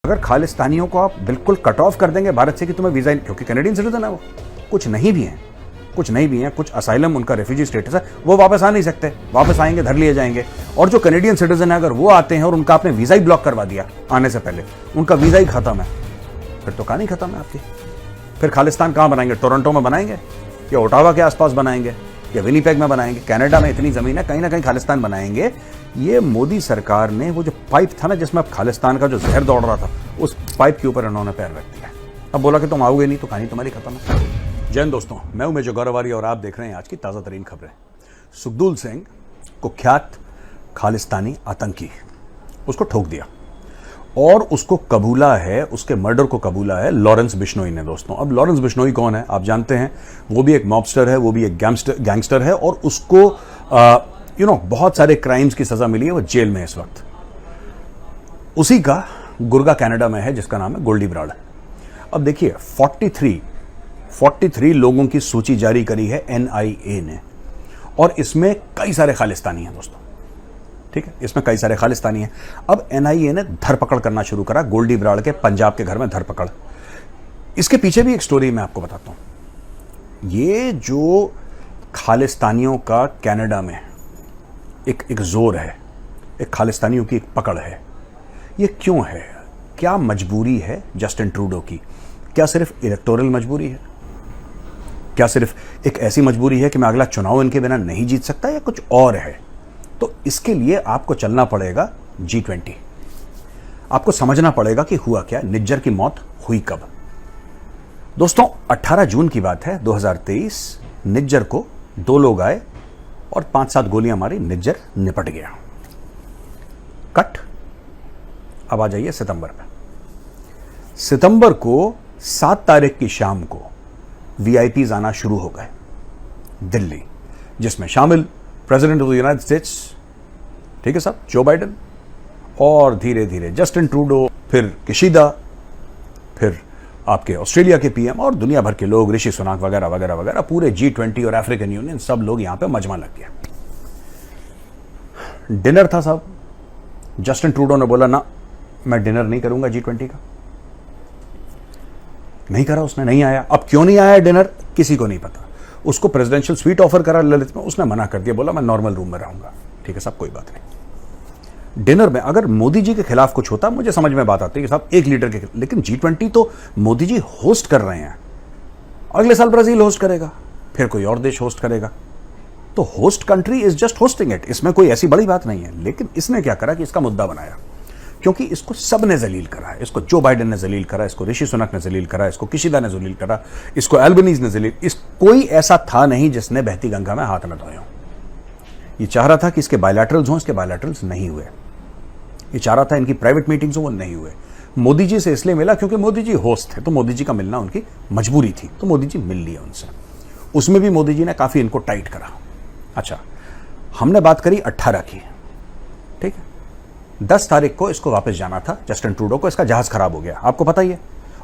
अगर खालिस्तानियों को आप बिल्कुल कट ऑफ कर देंगे भारत से कि तुम्हें वीजा, क्योंकि कैनेडियन सिटीजन है वो, कुछ नहीं भी हैं, कुछ असाइलम उनका रेफ्यूजी स्टेटस है, वो वापस आ नहीं सकते, वापस आएंगे धर लिए जाएंगे। और जो कैनेडियन सिटीजन है अगर वो आते हैं और उनका आपने वीजा ही ब्लॉक करवा दिया आने से पहले, उनका वीजा ही खत्म है, फिर तो कहानी खत्म है आपकी। फिर खालिस्तान कहां बनाएंगे? टोरंटो में बनाएंगे या ओटावा के आसपास बनाएंगे या विनीपेग में बनाएंगे? कनाडा में इतनी जमीन है, कहीं ना कहीं खालिस्तान बनाएंगे। ये मोदी सरकार ने वो जो पाइप था ना जिसमें अब खालिस्तान का जो जहर दौड़ रहा था, उस पाइप के ऊपर इन्होंने पैर रख दिया। अब बोला कि तुम आओगे नहीं तो कहानी तुम्हारी खत्म है। जय हिंद दोस्तों, मैं हूं मेजर गौरवारी और आप देख रहे हैं आज की ताजा तरीन खबरें। सुखदूल सिंह, कुख्यात खालिस्तानी आतंकी, उसको ठोक दिया और उसको कबूला है, उसके मर्डर को कबूला है लॉरेंस बिश्नोई ने। दोस्तों, अब लॉरेंस बिश्नोई कौन है आप जानते हैं? वो भी एक मॉबस्टर है, वो भी एक गैंगस्टर है और उसको बहुत सारे क्राइम्स की सजा मिली है, वो जेल में है इस वक्त। उसी का गुर्गा कनाडा में है जिसका नाम है गोल्डी ब्राड। अब देखिए 43 लोगों की सूची जारी करी है NIA ने और इसमें कई सारे खालिस्तानी हैं दोस्तों, ठीक है, इसमें कई सारे खालिस्तानी हैं। अब NIA ने धरपकड़ करना शुरू करा गोल्डी ब्राड के पंजाब के घर में धरपकड़। इसके पीछे भी एक स्टोरी मैं आपको बताता हूं। ये जो खालिस्तानियों का कनाडा में एक जोर है, एक खालिस्तानियों की एक पकड़ है, ये क्यों है? क्या मजबूरी है जस्टिन ट्रूडो की? क्या सिर्फ इलेक्टोरल मजबूरी है? क्या सिर्फ एक ऐसी मजबूरी है कि मैं अगला चुनाव इनके बिना नहीं जीत सकता, या कुछ और है? तो इसके लिए आपको चलना पड़ेगा G20। आपको समझना पड़ेगा कि हुआ क्या, निज्जर की मौत हुई कब। दोस्तों 18 जून की बात है 2023। निज्जर को 2 लोग आए और 5-7 गोलियां मारी, निज्जर निपट गया। कट। अब आ जाइए सितंबर पे। सितंबर को 7 तारीख की शाम को VIPs आना शुरू हो गए दिल्ली, जिसमें शामिल president of the United states, ठीक है साहब, जो बाइडेन, और धीरे धीरे जस्टिन ट्रूडो, फिर किशिदा, फिर आपके ऑस्ट्रेलिया के PM और दुनिया भर के लोग, ऋषि सुनाक वगैरह वगैरह वगैरह, पूरे G20 और अफ्रीकन यूनियन, सब लोग यहां पे मजमा लग गया। डिनर था साहब। जस्टिन ट्रूडो ने बोला ना, मैं डिनर नहीं करूंगा G20 का। नहीं करा उसने, नहीं आया। अब क्यों नहीं आया डिनर किसी को नहीं पता। उसको प्रेसिडेंशियल स्वीट ऑफर करा ललित में, उसने मना कर दिया, बोला मैं नॉर्मल रूम में रहूंगा। ठीक है साहब, कोई बात नहीं। डिनर में अगर मोदी जी के खिलाफ कुछ होता, मुझे समझ में बात आती है कि साहब 1 लीटर के, लेकिन G20 तो मोदी जी होस्ट कर रहे हैं। अगले साल ब्राजील होस्ट करेगा, फिर कोई और देश होस्ट करेगा, तो host country is just hosting it, इसमें कोई ऐसी बड़ी बात नहीं है। लेकिन इसने क्या करा कि इसका मुद्दा बनाया, क्योंकि इसको सब ने जलील करा है। इसको जो बाइडेन ने जलील करा, इसको ऋषि सुनक ने जलील करा, इसको किशिदा ने जलील करा, इसको एल्बनीज ने जलील। कोई ऐसा था नहीं जिसने बहती गंगा में हाथ न धोए हों। ये चाह रहा था कि इसके बायलैटरल्स हों, इसके बायलैटरल्स नहीं हुए। ये चाह रहा था इनकी प्राइवेट मीटिंग्स हो, वो नहीं हुए। मोदी जी से इसलिए मिला क्योंकि मोदी जी होस्ट थे, तो मोदी जी का मिलना उनकी मजबूरी थी, तो मोदी जी मिल लिया उनसे। उसमें भी मोदी जी ने काफी इनको टाइट करा। अच्छा, हमने बात करी 18 की, ठीक है। 10 तारीख को इसको वापस जाना था जस्टिन ट्रूडो को, इसका जहाज खराब हो गया, आपको पता ही है।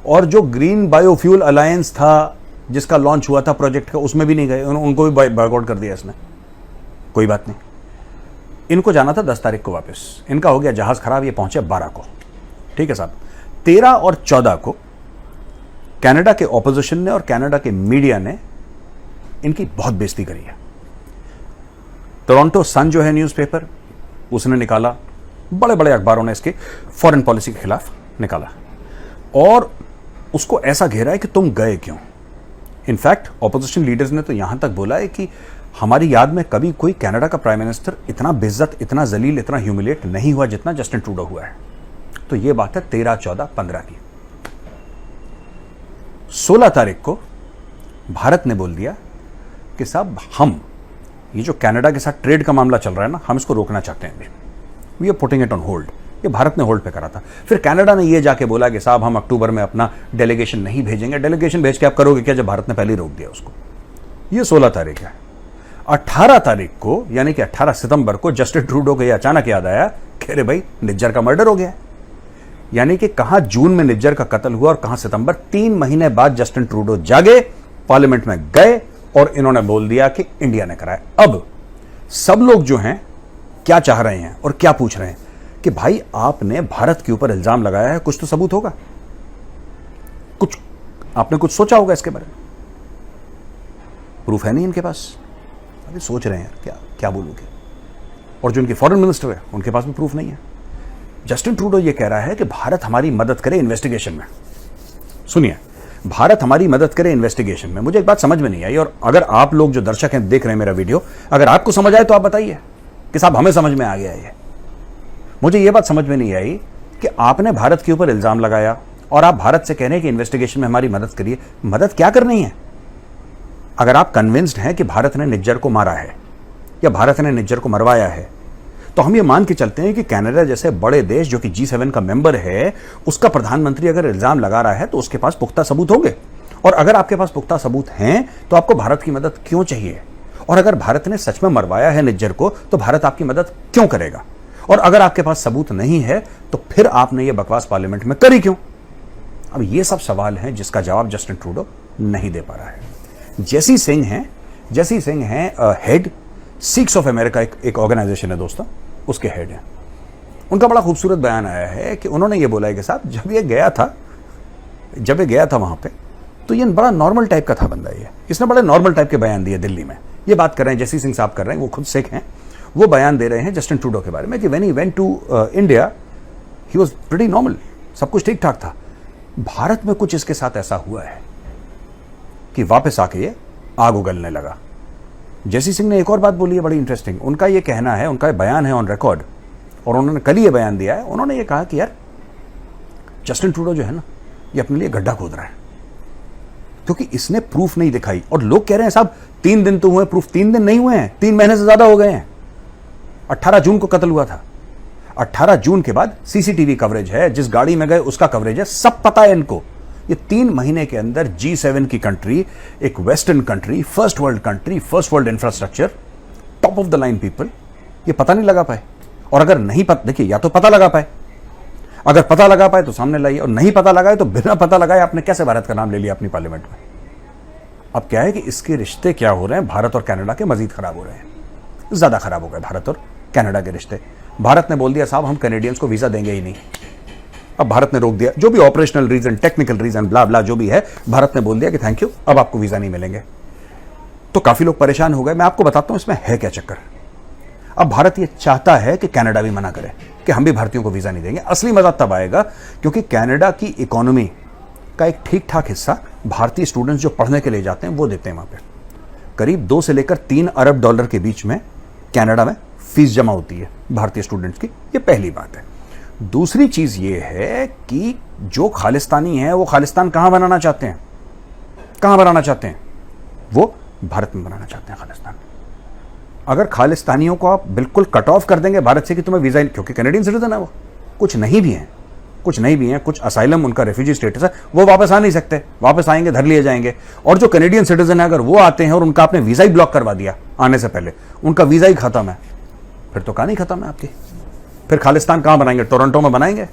और जो ग्रीन बायोफ्यूल अलायंस था जिसका लॉन्च हुआ था प्रोजेक्ट का, उसमें भी नहीं गए, उनको भी बॉयकॉट कर दिया इसने। कोई बात नहीं, इनको जाना था 10 तारीख को वापस, इनका हो गया जहाज खराब, ये पहुंचे 12 को, ठीक है साहब। 13 और 14 को कनाडा के ऑपोजिशन ने और कनाडा के मीडिया ने इनकी बहुत बेइज्जती करी है। टोरंटो सन जो है न्यूज़पेपर, उसने निकाला, बड़े बड़े अखबारों ने इसके फॉरेन पॉलिसी के खिलाफ निकाला और उसको ऐसा घेरा है कि तुम गए क्यों। इनफैक्ट ऑपोजिशन लीडर्स ने तो यहां तक बोला है कि हमारी याद में कभी कोई कनाडा का प्राइम मिनिस्टर इतना बेइज्जत, इतना जलील, इतना ह्यूमिलेट नहीं हुआ जितना जस्टिन ट्रूडो हुआ है। तो यह बात है 13, 14, 15 की। 16 तारीख को भारत ने बोल दिया कि साहब हम ये जो कनाडा के साथ ट्रेड का मामला चल रहा है ना, हम इसको रोकना चाहते हैं। We are putting it on hold. ये भारत ने होल्ड पे करा था। फिर कनाडा ने ये जाके बोला कि साहब हम अक्टूबर में अपना डेलीगेशन नहीं भेजेंगे। डेलीगेशन भेज के आप करोगे क्या जब भारत ने पहले ही रोक दिया उसको। ये 16 तारीख है। 18 तारीख को, यानी कि 18 सितंबर को जस्टिन ट्रूडो को ये अचानक याद आया कि अरे भाई निज्जर का मर्डर हो गया। यानी कि कहां जून में निज्जर का कत्ल हुआ और कहां सितंबर। 3 महीने बाद जस्टिन ट्रूडो जागे, पार्लियामेंट में गए और इन्होंने बोल दिया कि इंडिया ने कराया। अब सब लोग जो हैं क्या चाह रहे हैं और क्या पूछ रहे हैं कि भाई आपने भारत के ऊपर इल्जाम लगाया है, कुछ तो सबूत होगा, कुछ आपने कुछ सोचा होगा इसके बारे में। प्रूफ है नहीं इनके पास, अभी सोच रहे हैं क्या क्या बोलूंगे। और जो इनके फॉरेन मिनिस्टर है उनके पास भी प्रूफ नहीं है। जस्टिन ट्रूडो ये कह रहा है कि भारत हमारी मदद करे इन्वेस्टिगेशन में। सुनिए, भारत हमारी मदद करे इन्वेस्टिगेशन में। मुझे एक बात समझ में नहीं आई, और अगर आप लोग जो दर्शक हैं देख रहे हैं मेरा वीडियो, अगर आपको समझ आए तो आप बताइए कि साहब हमें समझ में आ गया ये। मुझे ये बात समझ में नहीं आई कि आपने भारत के ऊपर इल्जाम लगाया और आप भारत से कह रहे हैं कि इन्वेस्टिगेशन में हमारी मदद करिए। मदद क्या करनी है? अगर आप कन्विंस्ड हैं कि भारत ने निज्जर को मारा है या भारत ने निज्जर को मरवाया है, तो हम ये मान के चलते हैं कि कनाडा जैसे बड़े देश जो कि G7 का मेंबर है, उसका प्रधानमंत्री अगर इल्जाम लगा रहा है तो उसके पास पुख्ता सबूत होंगे। और अगर आपके पास पुख्ता सबूत हैं तो आपको भारत की मदद क्यों चाहिए? और अगर भारत ने सच में मरवाया है निज्जर को तो भारत आपकी मदद क्यों करेगा? और अगर आपके पास सबूत नहीं है तो फिर आपने ये बकवास पार्लियामेंट में करी क्यों? अब ये सब सवाल हैं जिसका जवाब जस्टिन ट्रूडो नहीं दे पा रहा है। जेसी सिंह हैं हेड सिक्स ऑफ अमेरिका, एक ऑर्गेनाइजेशन है दोस्तों, उसके हेड हैं। उनका बड़ा खूबसूरत बयान आया है कि उन्होंने ये बोला है कि साहब जब ये गया था वहां पे, तो ये बड़ा नॉर्मल टाइप का था बंदा। इसने बड़े नॉर्मल टाइप के बयान दिए दिल्ली में। ये बात कर रहे हैं जेसी सिंह साहब कर रहे हैं, वो खुद सिख हैं, वो बयान दे रहे हैं जस्टिन ट्रूडो के बारे में कि when he went to India he was pretty normal, सब कुछ ठीक ठाक था। भारत में कुछ इसके साथ ऐसा हुआ है कि वापस आके ये आग उगलने लगा। जेसी सिंह ने एक और बात बोली है बड़ी इंटरेस्टिंग। उनका ये कहना है, उनका बयान है ऑन रिकॉर्ड, और उन्होंने कल ये बयान दिया है। उन्होंने ये कहा कि यार जस्टिन ट्रूडो जो है ना, ये अपने लिए गड्ढा खोद रहा है क्योंकि इसने प्रूफ नहीं दिखाई। और लोग कह रहे हैं साहब 3 दिन तो हुए, प्रूफ 3 दिन नहीं हुए हैं, 3 महीने से ज्यादा हो गए हैं। 18 जून को कत्ल हुआ था। 18 जून के बाद सीसीटीवी कवरेज है, जिस गाड़ी में गए उसका कवरेज है, सब पता है इनको। ये 3 महीने के अंदर G7 की कंट्री, एक western country, first world country, first world infrastructure, top of the line people, ये पता नहीं लगा पाए। और अगर नहीं पता, देखिए या तो पता लगा पाए, अगर पता लगा पाए तो सामने लाइए, और नहीं पता लगाए तो बिना पता लगाए आपने कैसे भारत का नाम ले लिया अपनी पार्लियामेंट में। अब क्या है कि इसके रिश्ते क्या हो रहे हैं, भारत और कनाडा के मजीद खराब हो रहे हैं, ज्यादा खराब हो गए भारत और कनाडा के रिश्ते। भारत ने बोल दिया साहब हम कैनेडियंस को वीजा देंगे ही नहीं। अब भारत ने रोक दिया, जो भी ऑपरेशनल रीजन, टेक्निकल रीजन, ब्ला ब्ला जो भी है, भारत ने बोल दिया कि थैंक यू, अब आपको वीजा नहीं मिलेंगे। तो काफी लोग परेशान हो गए। मैं आपको बताता हूं इसमें है क्या चक्कर। अब भारत ये चाहता है कि कनाडा भी मना करे कि हम भी भारतीयों को वीजा नहीं देंगे। असली मजा तब आएगा क्योंकि कनाडा की इकोनॉमी का एक ठीक ठाक हिस्सा भारतीय स्टूडेंट्स जो पढ़ने के लिए जाते हैं वो देते हैं। वहां पे करीब 2 से लेकर 3 अरब डॉलर के बीच में कनाडा में फीस जमा होती है भारतीय स्टूडेंट्स की। ये पहली बात है। दूसरी चीज ये है कि जो खालिस्तानी है वो खालिस्तान कहां बनाना चाहते हैं, कहां बनाना चाहते हैं? वो भारत में बनाना चाहते हैं खालिस्तान। अगर खालिस्तानियों को आप बिल्कुल कट ऑफ कर देंगे भारत से कि तुम्हें वीजा, क्योंकि कैनेडियन सिटीजन है वो, कुछ नहीं भी हैं, कुछ असाइलम, उनका रेफ्यूजी स्टेटस है, वो वापस आ नहीं सकते, वापस आएंगे धर लिए जाएंगे। और जो कैनेडियन सिटीजन है अगर वो आते हैं और उनका आपने वीजा ही ब्लॉक करवा दिया आने से पहले, उनका वीजा ही खत्म है, फिर तो कहानी खत्म है आपकी। फिर खालिस्तान कहां बनाएंगे? टोरंटो में बनाएंगे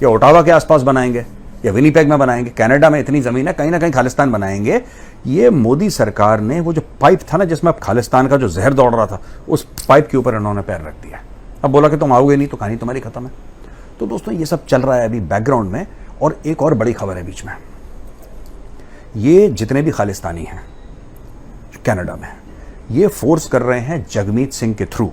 या ओटावा के आसपास बनाएंगे या विनीपेग में बनाएंगे? कनाडा में इतनी जमीन है, कहीं ना कहीं खालिस्तान बनाएंगे। ये मोदी सरकार ने वो जो पाइप था ना जिसमें अब खालिस्तान का जो जहर दौड़ रहा था, उस पाइप के ऊपर इन्होंने पैर रख दिया। अब बोला कि तुम आओगे नहीं तो कहानी तुम्हारी खत्म है। तो दोस्तों ये सब चल रहा है अभी बैकग्राउंड में। और एक और बड़ी खबर है बीच में, ये जितने भी खालिस्तानी हैं कनाडा में, ये फोर्स कर रहे हैं जगमीत सिंह के थ्रू।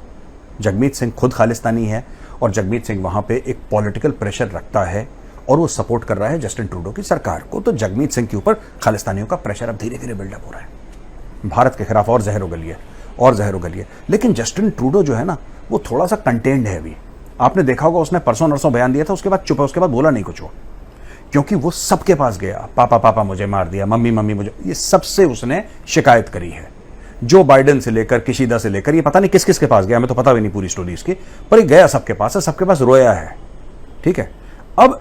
जगमीत सिंह खुद खालिस्तानी है और जगमीत सिंह वहां पे एक पॉलिटिकल प्रेशर रखता है और वो सपोर्ट कर रहा है जस्टिन ट्रूडो की सरकार को। तो जगमीत सिंह के ऊपर खालिस्तानियों का प्रेशर अब धीरे धीरे बिल्डअप हो रहा है भारत के खिलाफ, और जहर उगलिए। लेकिन जस्टिन ट्रूडो जो है ना, वो थोड़ा सा कंटेंड है अभी। आपने देखा होगा उसने परसों नरसों बयान दिया था, उसके बाद चुप है, उसके बाद बोला नहीं कुछ वो, क्योंकि वो सबके पास गया, पापा मुझे मार दिया, मम्मी मुझे, ये सबसे उसने शिकायत करी है। जो बाइडेन से लेकर किशिदा से लेकर ये पता नहीं किस किस के पास गया, हमें तो पता भी नहीं पूरी स्टोरी इसकी, पर ये गया सबके पास है, सबके पास रोया है। ठीक है, अब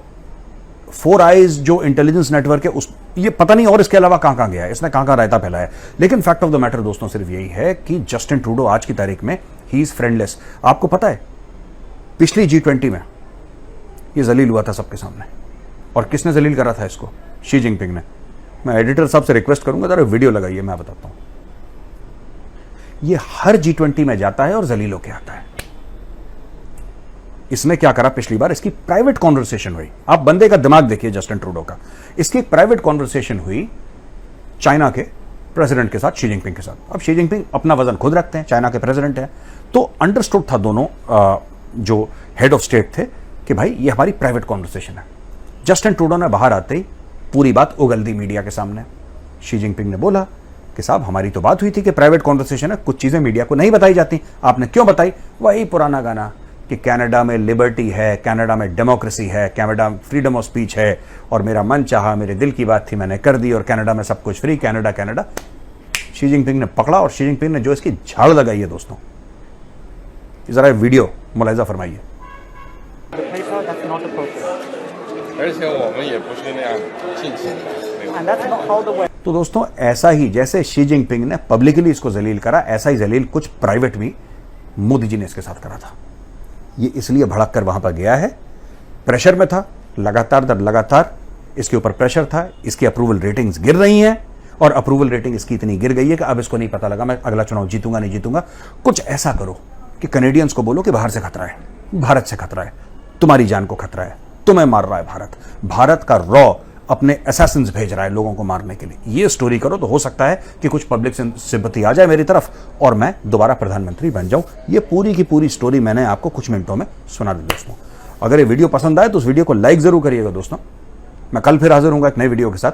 4 आइज जो इंटेलिजेंस नेटवर्क है, उस ये पता नहीं और इसके अलावा कहां गया है, इसने कहां रायता फैलाया। लेकिन फैक्ट ऑफ द मैटर दोस्तों सिर्फ यही है कि जस्टिन ट्रूडो आज की तारीख में ही इज फ्रेंडलेस। आपको पता है पिछली G20 में ये जलील हुआ था सबके सामने, और किसने जलील करा था इसको? शी जिनपिंग ने। मैं एडिटर साहब से रिक्वेस्ट करूंगा जरा वीडियो लगाइए, मैं बताता हूं। ये हर G20 में जाता है और जलील होके आता है। इसने क्या करा पिछली बार, इसकी प्राइवेट कॉन्वर्सेशन हुई। आप बंदे का दिमाग देखिए जस्टिन ट्रूडो का। इसकी एक प्राइवेट कॉन्वर्सेशन हुई चाइना के प्रेसिडेंट के साथ, शी जिनपिंग के साथ। अब शी जिनपिंग अपना वजन खुद रखते हैं, चाइना के प्रेसिडेंट हैं, तो अंडरस्टूड था दोनों जो हेड ऑफ स्टेट थे कि भाई ये हमारी प्राइवेट कॉन्वर्सेशन है। जस्टिन ट्रूडो ने बाहर आते ही पूरी बात उगल दी मीडिया के सामने। शी जिनपिंग ने बोला कि साहब हमारी तो बात हुई थी कि प्राइवेट कॉन्वर्सेशन है, कुछ चीजें मीडिया को नहीं बताई जाती, आपने क्यों बताई? वही पुराना गाना कि कनाडा में लिबर्टी है, कनाडा में डेमोक्रेसी है, कनाडा फ्रीडम ऑफ स्पीच है, और मेरा मन चाहा, मेरे दिल की बात थी, मैंने कर दी, और कनाडा में सब कुछ free, Canada Canada. Xi Jinping ने पकड़ा, और शी जिनपिंग ने जो इसकी झाड़ लगाई है दोस्तों, जरा वीडियो मुलाहिजा फरमाइए। तो दोस्तों ऐसा ही जैसे शी जिनपिंग ने पब्लिकली इसको जलील करा, ऐसा ही जलील कुछ प्राइवेट भी मोदी जी ने इसके साथ करा था। ये इसलिए भड़क कर वहां पर गया है, प्रेशर में था, लगातार दर लगातार इसके ऊपर प्रेशर था, इसकी अप्रूवल रेटिंग्स गिर रही हैं, और अप्रूवल रेटिंग इसकी इतनी गिर गई है कि अब इसको नहीं पता लगा मैं अगला चुनाव जीतूंगा नहीं जीतूंगा। कुछ ऐसा करो कि कैनेडियंस को बोलो कि बाहर से खतरा है, भारत से खतरा है, तुम्हारी जान को खतरा है, तुम्हें मार रहा है भारत, भारत का रॉ अपने असैसिन्स भेज रहा है लोगों को मारने के लिए। ये स्टोरी करो तो हो सकता है कि कुछ पब्लिक सिंपैथी आ जाए मेरी तरफ और मैं दोबारा प्रधानमंत्री बन जाऊं। ये पूरी की पूरी स्टोरी मैंने आपको कुछ मिनटों में सुना दी दोस्तों। अगर ये वीडियो पसंद आए तो उस वीडियो को लाइक जरूर करिएगा दोस्तों। मैं कल फिर हाजिर हूंगा एक नए वीडियो के साथ।